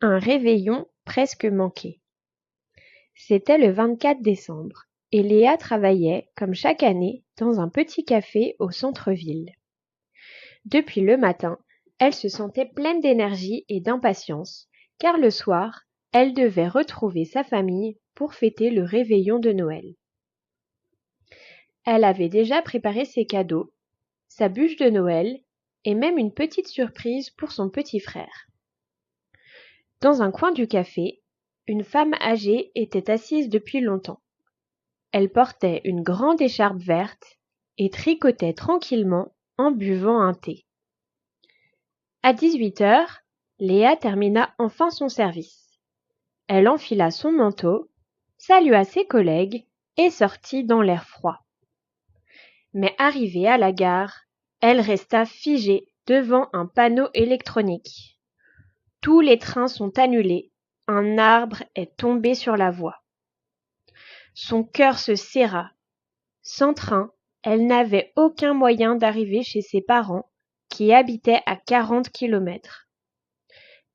Un réveillon presque manqué. C'était le 24 décembre et Léa travaillait, comme chaque année, dans un petit café au centre-ville. Depuis le matin, elle se sentait pleine d'énergie et d'impatience, car le soir, elle devait retrouver sa famille pour fêter le réveillon de Noël. Elle avait déjà préparé ses cadeaux, sa bûche de Noël et même une petite surprise pour son petit frère. Dans un coin du café, une femme âgée était assise depuis longtemps. Elle portait une grande écharpe verte et tricotait tranquillement en buvant un thé. À 18 heures, Léa termina enfin son service. Elle enfila son manteau, salua ses collègues et sortit dans l'air froid. Mais arrivée à la gare, elle resta figée devant un panneau électronique. Tous les trains sont annulés. Un arbre est tombé sur la voie. Son cœur se serra. Sans train, elle n'avait aucun moyen d'arriver chez ses parents, qui habitaient à 40 kilomètres.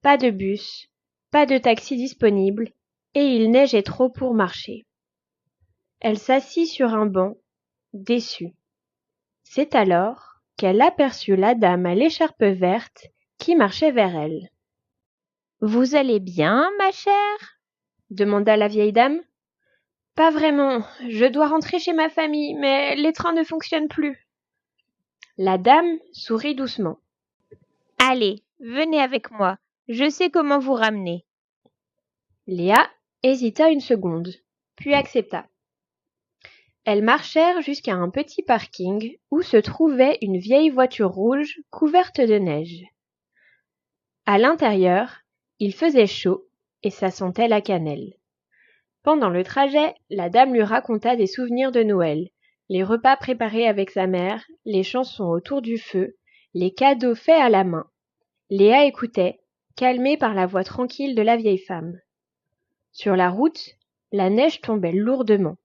Pas de bus, pas de taxi disponible, et il neigeait trop pour marcher. Elle s'assit sur un banc, déçue. C'est alors qu'elle aperçut la dame à l'écharpe verte qui marchait vers elle. « Vous allez bien, ma chère ?» demanda la vieille dame. « Pas vraiment, je dois rentrer chez ma famille, mais les trains ne fonctionnent plus. » La dame sourit doucement. « Allez, venez avec moi, je sais comment vous ramener. » Léa hésita une seconde, puis accepta. Elles marchèrent jusqu'à un petit parking où se trouvait une vieille voiture rouge couverte de neige. À l'intérieur, il faisait chaud et ça sentait la cannelle. Pendant le trajet, la dame lui raconta des souvenirs de Noël, les repas préparés avec sa mère, les chansons autour du feu, les cadeaux faits à la main. Léa écoutait, calmée par la voix tranquille de la vieille femme. Sur la route, la neige tombait lourdement,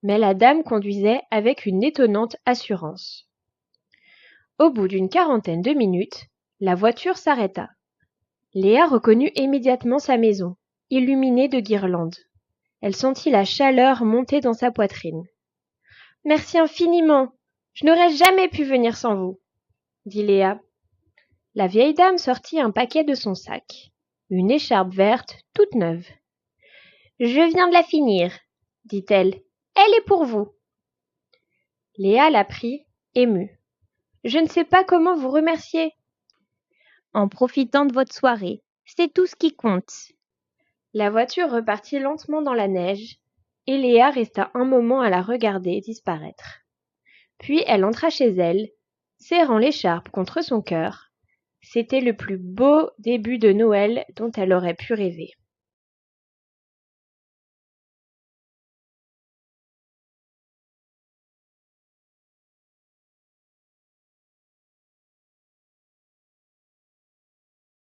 mais la dame conduisait avec une étonnante assurance. Au bout d'une quarantaine de minutes, la voiture s'arrêta. Léa reconnut immédiatement sa maison, illuminée de guirlandes. Elle sentit la chaleur monter dans sa poitrine. « Merci infiniment, je n'aurais jamais pu venir sans vous, » dit Léa. La vieille dame sortit un paquet de son sac, une écharpe verte toute neuve. « Je viens de la finir, » dit-elle. « Elle est pour vous. » Léa la prit, émue. « Je ne sais pas comment vous remercier. » « En profitant de votre soirée, c'est tout ce qui compte. » La voiture repartit lentement dans la neige, et Léa resta un moment à la regarder disparaître. Puis elle entra chez elle, serrant l'écharpe contre son cœur. C'était le plus beau début de Noël dont elle aurait pu rêver.